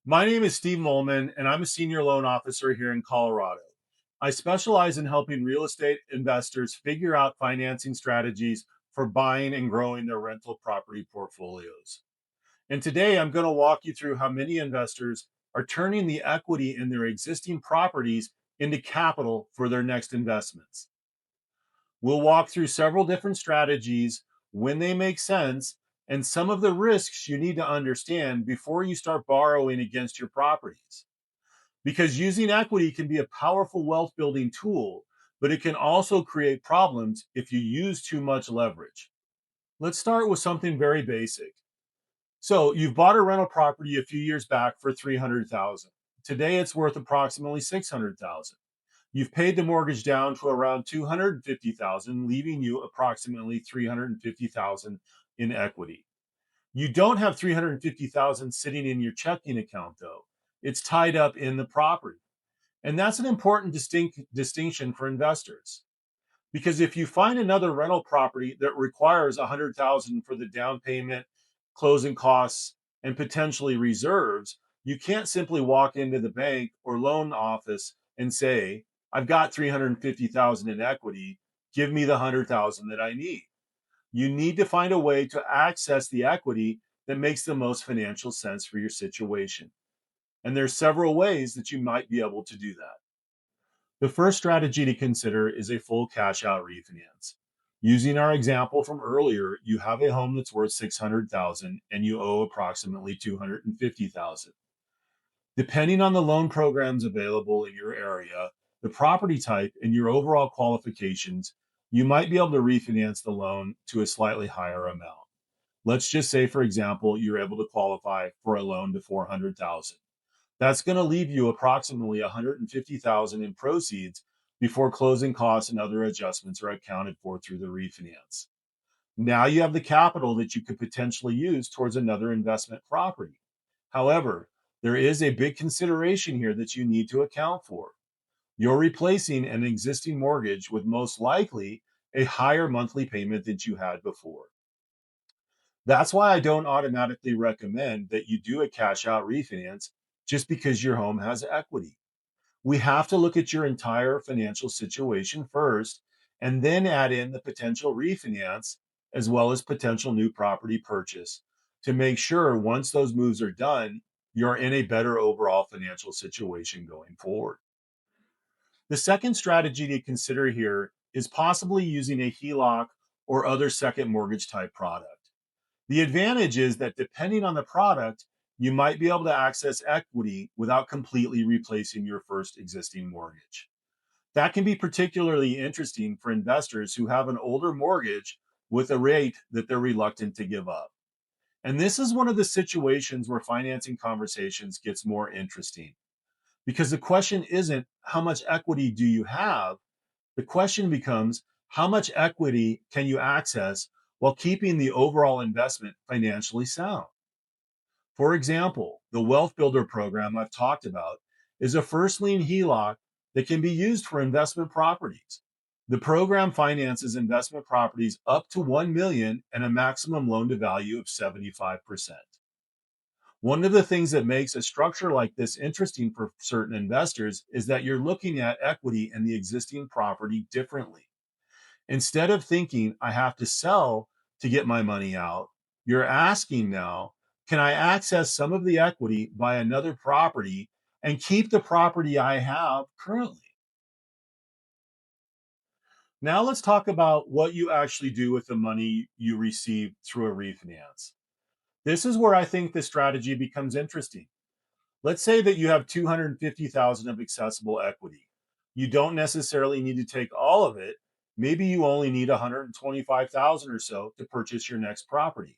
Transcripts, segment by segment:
My name is Steve Molman, and I'm a senior loan officer here in Colorado. I specialize in helping real estate investors figure out financing strategies for buying and growing their rental property portfolios. And today I'm going to walk you through how many investors are turning the equity in their existing properties into capital for their next investments. We'll walk through several different strategies, when they make sense, and some of the risks you need to understand before you start borrowing against your properties. Because using equity can be a powerful wealth building tool, but it can also create problems if you use too much leverage. Let's start with something very basic. So, you've bought a rental property a few years back for 300,000. Today it's worth approximately 600,000. You've paid the mortgage down to around 250,000, leaving you approximately 350,000 in equity. You don't have 350,000 sitting in your checking account though. It's tied up in the property. And that's an important distinction for investors. Because if you find another rental property that requires 100,000 for the down payment, closing costs, and potentially reserves, you can't simply walk into the bank or loan office and say, "I've got 350,000 in equity, give me the 100,000 that I need." You need to find a way to access the equity that makes the most financial sense for your situation. And there's several ways that you might be able to do that. The first strategy to consider is a full cash out refinance. Using our example from earlier, you have a home that's worth 600,000 and you owe approximately 250,000. Depending on the loan programs available in your area, the property type and your overall qualifications, you might be able to refinance the loan to a slightly higher amount. Let's just say, for example, you're able to qualify for a loan to 400,000. That's going to leave you approximately 150,000 in proceeds before closing costs and other adjustments are accounted for through the refinance. Now you have the capital that you could potentially use towards another investment property. However, there is a big consideration here that you need to account for. You're replacing an existing mortgage with most likely a higher monthly payment than you had before. That's why I don't automatically recommend that you do a cash out refinance just because your home has equity. We have to look at your entire financial situation first and then add in the potential refinance as well as potential new property purchase to make sure once those moves are done, you're in a better overall financial situation going forward. The second strategy to consider here is possibly using a HELOC or other second mortgage type product. The advantage is that depending on the product, you might be able to access equity without completely replacing your first existing mortgage. That can be particularly interesting for investors who have an older mortgage with a rate that they're reluctant to give up. And this is one of the situations where financing conversations gets more interesting because the question isn't how much equity do you have? The question becomes how much equity can you access while keeping the overall investment financially sound? For example, the Wealth Builder program I've talked about is a first lien HELOC that can be used for investment properties. The program finances investment properties up to 1 million and a maximum loan to value of 75%. One of the things that makes a structure like this interesting for certain investors is that you're looking at equity in the existing property differently. Instead of thinking, I have to sell to get my money out, you're asking now, can I access some of the equity by another property and keep the property I have currently? Now let's talk about what you actually do with the money you receive through a refinance. This is where I think the strategy becomes interesting. Let's say that you have 250,000 of accessible equity. You don't necessarily need to take all of it. Maybe you only need 125,000 or so to purchase your next property.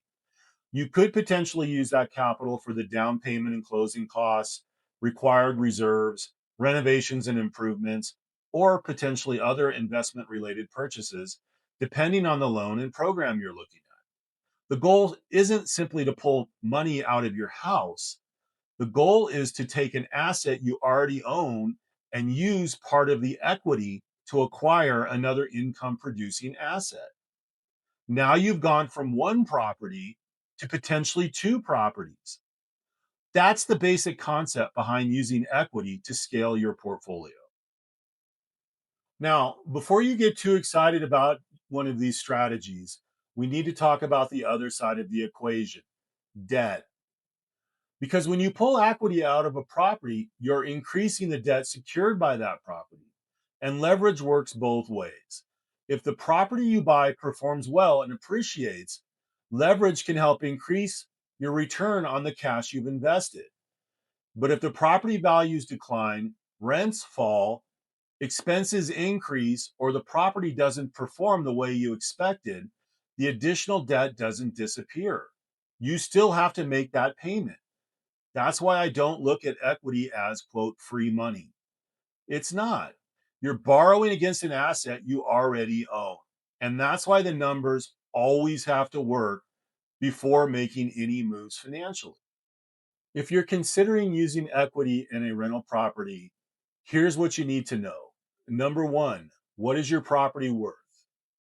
You could potentially use that capital for the down payment and closing costs, required reserves, renovations and improvements, or potentially other investment related purchases, depending on the loan and program you're looking at. The goal isn't simply to pull money out of your house. The goal is to take an asset you already own and use part of the equity to acquire another income producing asset. Now you've gone from one property to potentially two properties. That's the basic concept behind using equity to scale your portfolio. Now, before you get too excited about one of these strategies, we need to talk about the other side of the equation, debt. Because when you pull equity out of a property, you're increasing the debt secured by that property. And leverage works both ways. If the property you buy performs well and appreciates, leverage can help increase your return on the cash you've invested. But if the property values decline, rents fall, expenses increase, or the property doesn't perform the way you expected, the additional debt doesn't disappear. You still have to make that payment. That's why I don't look at equity as, quote, free money. It's not. You're borrowing against an asset you already own. And that's why the numbers always have to work before making any moves financially. If you're considering using equity in a rental property, here's what you need to know. Number one, what is your property worth?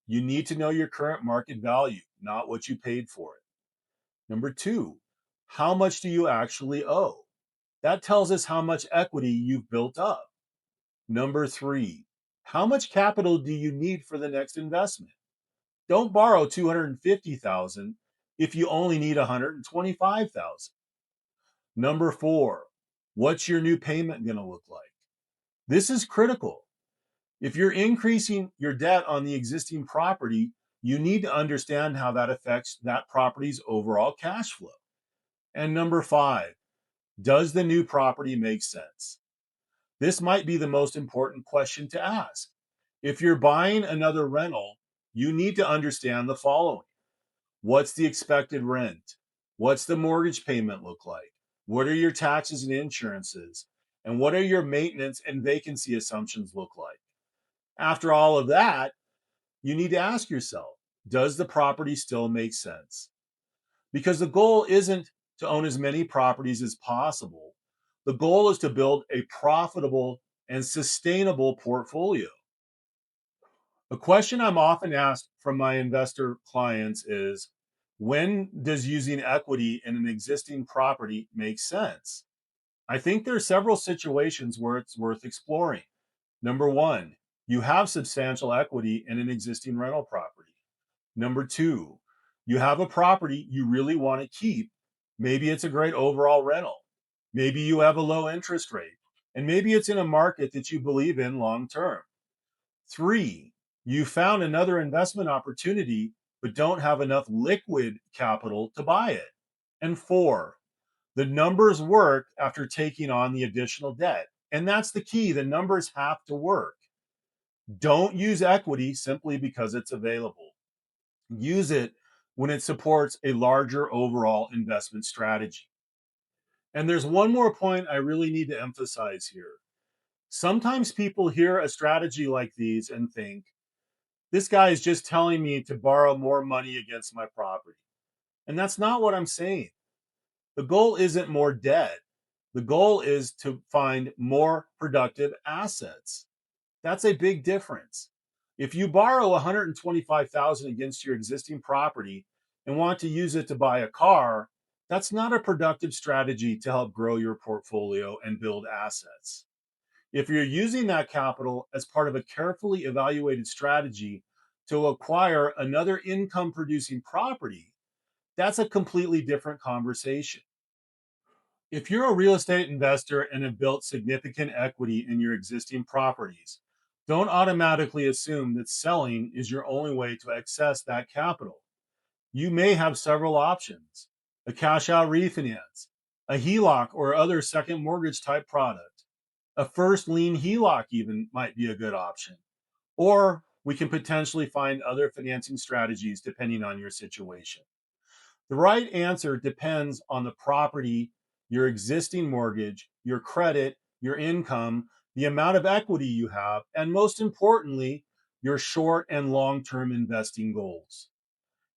You need to know your current market value, not what you paid for it. Number two, how much do you actually owe? That tells us how much equity you've built up. Number three, how much capital do you need for the next investment? Don't borrow 250,000 if you only need 125,000. Number four, what's your new payment going to look like? This is critical. If you're increasing your debt on the existing property, you need to understand how that affects that property's overall cash flow. And number five, does the new property make sense? This might be the most important question to ask. If you're buying another rental, you need to understand the following. What's the expected rent? What's the mortgage payment look like? What are your taxes and insurances? And what are your maintenance and vacancy assumptions look like? After all of that, you need to ask yourself, does the property still make sense? Because the goal isn't to own as many properties as possible. The goal is to build a profitable and sustainable portfolio. A question I'm often asked from my investor clients is, when does using equity in an existing property make sense? I think there are several situations where it's worth exploring. Number one, you have substantial equity in an existing rental property. Number two, you have a property you really want to keep. Maybe it's a great overall rental. Maybe you have a low interest rate. And maybe it's in a market that you believe in long term. Three, you found another investment opportunity, but don't have enough liquid capital to buy it. And four, the numbers work after taking on the additional debt. And that's the key. The numbers have to work. Don't use equity simply because it's available. Use it when it supports a larger overall investment strategy. And there's one more point I really need to emphasize here. Sometimes people hear a strategy like these and think, this guy is just telling me to borrow more money against my property. And that's not what I'm saying. The goal isn't more debt. The goal is to find more productive assets. That's a big difference. If you borrow 125,000 against your existing property and want to use it to buy a car, that's not a productive strategy to help grow your portfolio and build assets. If you're using that capital as part of a carefully evaluated strategy to acquire another income producing property, that's a completely different conversation. If you're a real estate investor and have built significant equity in your existing properties, don't automatically assume that selling is your only way to access that capital. You may have several options: a cash out refinance, a HELOC or other second mortgage type product. A first lien HELOC even might be a good option. Or we can potentially find other financing strategies depending on your situation. The right answer depends on the property, your existing mortgage, your credit, your income, the amount of equity you have, and most importantly, your short and long term investing goals.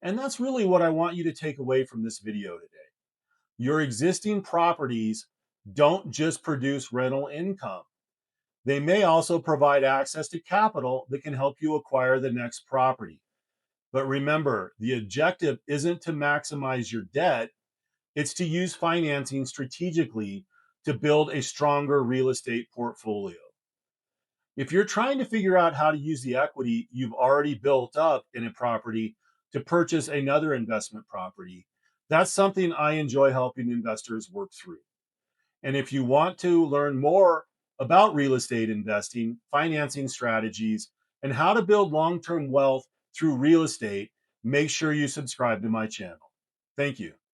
And that's really what I want you to take away from this video today. Your existing properties don't just produce rental income. They may also provide access to capital that can help you acquire the next property. But remember, the objective isn't to maximize your debt. It's to use financing strategically to build a stronger real estate portfolio. If you're trying to figure out how to use the equity you've already built up in a property to purchase another investment property, that's something I enjoy helping investors work through. And if you want to learn more about real estate investing, financing strategies, and how to build long term wealth through real estate, make sure you subscribe to my channel. Thank you.